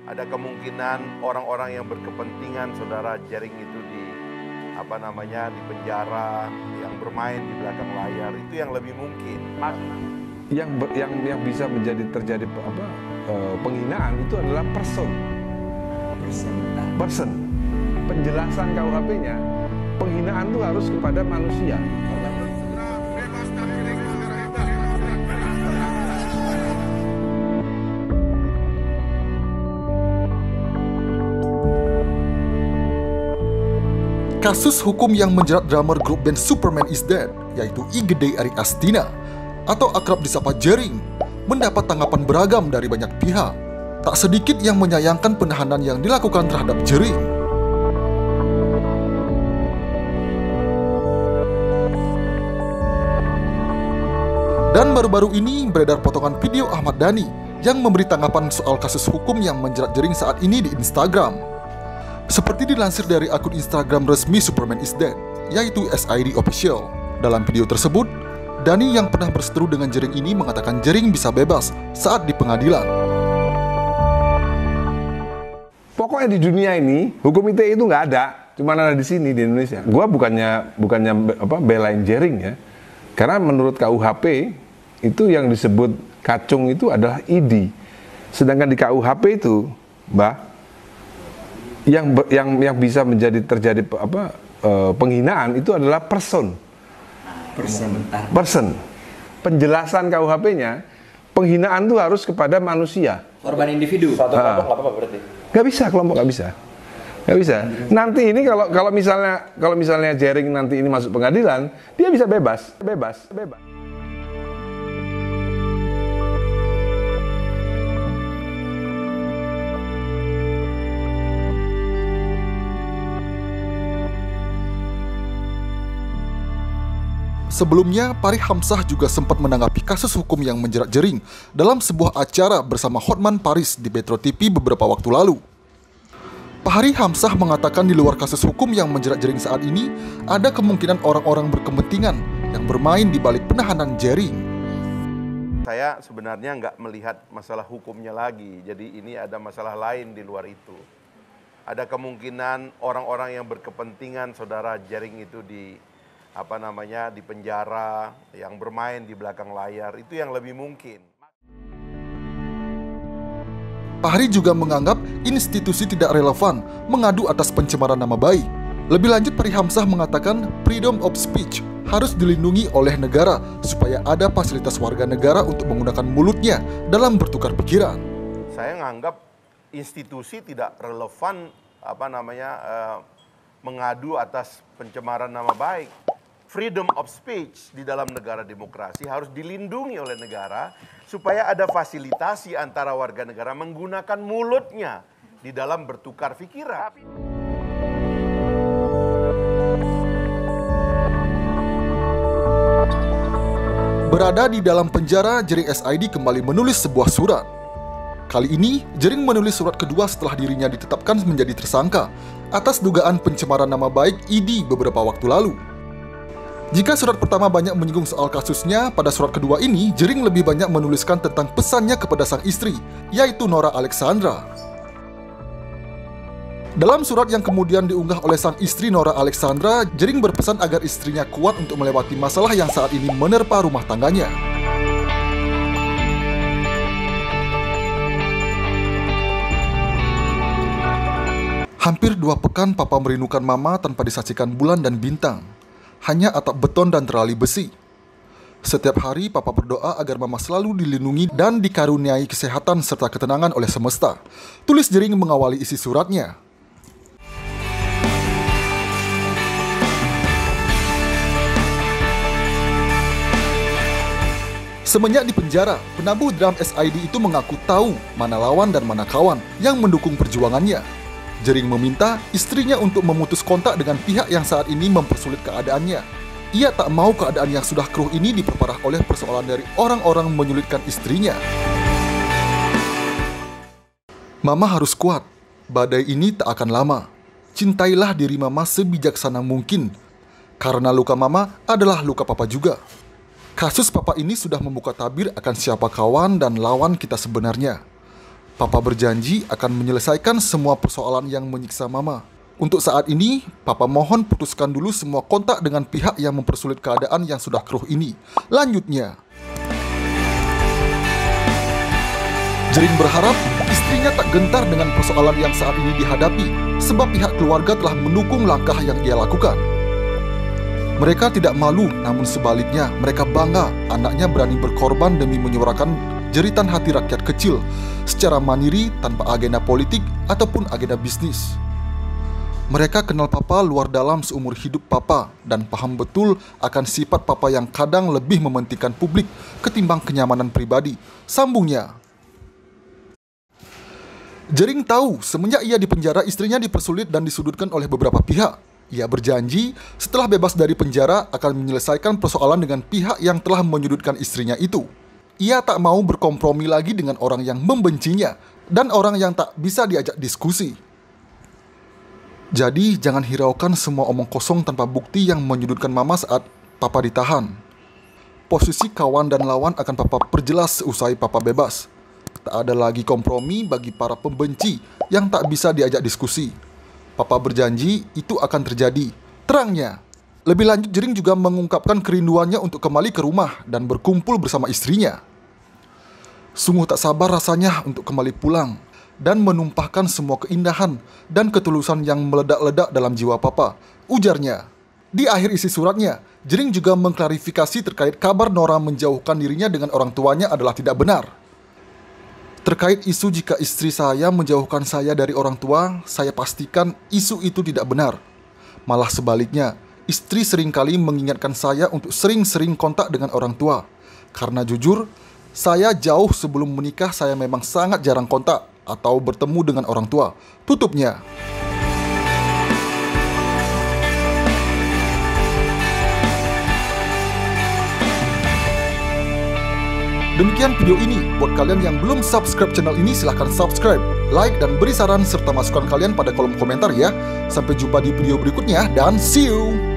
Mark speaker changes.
Speaker 1: ada kemungkinan orang-orang yang berkepentingan saudara Jering itu di penjara, yang bermain di belakang layar, itu yang lebih mungkin.
Speaker 2: Yang bisa terjadi penghinaan itu adalah person. Penjelasan KUHP-nya, penghinaan itu harus kepada manusia.
Speaker 3: Kasus hukum yang menjerat drummer grup band Superman is Dead, yaitu I Gede Ari Astina, atau akrab disapa Jering, mendapat tanggapan beragam dari banyak pihak. Tak sedikit yang menyayangkan penahanan yang dilakukan terhadap Jering. Dan baru-baru ini beredar potongan video Ahmad Dhani yang memberi tanggapan soal kasus hukum yang menjerat Jering saat ini di Instagram. Seperti dilansir dari akun Instagram resmi Superman is Dead, yaitu SID Official. Dalam video tersebut, Dhani yang pernah berseteru dengan Jering ini mengatakan Jering bisa bebas saat di pengadilan.
Speaker 2: Pokoknya di dunia ini, hukum ITE itu nggak ada, cuma ada di sini di Indonesia. Gua bukannya belain Jering ya, karena menurut KUHP itu yang disebut kacung itu adalah ID. Sedangkan di KUHP itu, Mbak, yang bisa terjadi penghinaan itu adalah person. Penjelasan KUHP-nya, penghinaan itu harus kepada manusia.
Speaker 4: Korban individu. Satu kelompok nggak apa-apa berarti?
Speaker 2: Nggak bisa, kelompok nggak bisa. Nanti ini kalau misalnya Jering nanti ini masuk pengadilan, dia bisa bebas.
Speaker 3: Sebelumnya, Fahri Hamzah juga sempat menanggapi kasus hukum yang menjerat Jering dalam sebuah acara bersama Hotman Paris di Metro TV beberapa waktu lalu. Fahri Hamzah mengatakan di luar kasus hukum yang menjerat Jering saat ini, ada kemungkinan orang-orang berkepentingan yang bermain di balik penahanan Jering.
Speaker 1: Saya sebenarnya nggak melihat masalah hukumnya lagi, jadi ini ada masalah lain di luar itu. Ada kemungkinan orang-orang yang berkepentingan saudara Jering itu di penjara, yang bermain di belakang layar, itu yang lebih mungkin.
Speaker 3: Fahri juga menganggap institusi tidak relevan mengadu atas pencemaran nama baik. Lebih lanjut, Fahri Hamzah mengatakan freedom of speech harus dilindungi oleh negara supaya ada fasilitas warga negara untuk menggunakan mulutnya dalam bertukar pikiran.
Speaker 1: Saya menganggap institusi tidak relevan mengadu atas pencemaran nama baik. Freedom of speech di dalam negara demokrasi harus dilindungi oleh negara supaya ada fasilitasi antara warga negara menggunakan mulutnya di dalam bertukar pikiran.
Speaker 3: Berada di dalam penjara, Jering SID kembali menulis sebuah surat. Kali ini, Jering menulis surat kedua setelah dirinya ditetapkan menjadi tersangka atas dugaan pencemaran nama baik ID beberapa waktu lalu. Jika surat pertama banyak menyinggung soal kasusnya, pada surat kedua ini, Jering lebih banyak menuliskan tentang pesannya kepada sang istri, yaitu Nora Alexandra. Dalam surat yang kemudian diunggah oleh sang istri Nora Alexandra, Jering berpesan agar istrinya kuat untuk melewati masalah yang saat ini menerpa rumah tangganya. Hampir 2 pekan papa merindukan mama tanpa disaksikan bulan dan bintang. Hanya atap beton dan terali besi. Setiap hari papa berdoa agar mama selalu dilindungi dan dikaruniai kesehatan serta ketenangan oleh semesta. Tulis Jering mengawali isi suratnya. Semenjak di penjara, penabuh drum SID itu mengaku tahu mana lawan dan mana kawan yang mendukung perjuangannya. Jering meminta istrinya untuk memutus kontak dengan pihak yang saat ini mempersulit keadaannya. Ia tak mau keadaan yang sudah keruh ini diperparah oleh persoalan dari orang-orang menyulitkan istrinya. Mama harus kuat. Badai ini tak akan lama. Cintailah diri mama sebijaksana mungkin. Karena luka mama adalah luka papa juga. Kasus papa ini sudah membuka tabir akan siapa kawan dan lawan kita sebenarnya. Papa berjanji akan menyelesaikan semua persoalan yang menyiksa Mama. Untuk saat ini, Papa mohon putuskan dulu semua kontak dengan pihak yang mempersulit keadaan yang sudah keruh ini. Lanjutnya, Jering berharap istrinya tak gentar dengan persoalan yang saat ini dihadapi, sebab pihak keluarga telah mendukung langkah yang ia lakukan. Mereka tidak malu, namun sebaliknya mereka bangga anaknya berani berkorban demi menyuarakan jeritan hati rakyat kecil secara mandiri tanpa agenda politik ataupun agenda bisnis. Mereka kenal Papa luar dalam seumur hidup Papa dan paham betul akan sifat Papa yang kadang lebih mementingkan publik ketimbang kenyamanan pribadi. Sambungnya, Jering tahu semenjak ia dipenjara istrinya dipersulit dan disudutkan oleh beberapa pihak. Ia berjanji setelah bebas dari penjara akan menyelesaikan persoalan dengan pihak yang telah menyudutkan istrinya itu. Ia tak mau berkompromi lagi dengan orang yang membencinya dan orang yang tak bisa diajak diskusi. Jadi jangan hiraukan semua omong kosong tanpa bukti yang menyudutkan Mama saat Papa ditahan. Posisi kawan dan lawan akan Papa perjelas seusai Papa bebas. Tak ada lagi kompromi bagi para pembenci yang tak bisa diajak diskusi. Papa berjanji itu akan terjadi. Terangnya, lebih lanjut Jering juga mengungkapkan kerinduannya untuk kembali ke rumah dan berkumpul bersama istrinya. Sungguh tak sabar rasanya untuk kembali pulang dan menumpahkan semua keindahan dan ketulusan yang meledak-ledak dalam jiwa Papa, ujarnya. Di akhir isi suratnya, Jering juga mengklarifikasi terkait kabar Nora menjauhkan dirinya dengan orang tuanya adalah tidak benar. Terkait isu jika istri saya menjauhkan saya dari orang tua, saya pastikan isu itu tidak benar. Malah sebaliknya, istri seringkali mengingatkan saya untuk sering-sering kontak dengan orang tua. Karena jujur, saya jauh sebelum menikah saya memang sangat jarang kontak atau bertemu dengan orang tua. Tutupnya. Demikian video ini. Buat kalian yang belum subscribe channel ini, silahkan subscribe, like, dan beri saran serta masukan kalian pada kolom komentar ya. Sampai jumpa di video berikutnya dan see you!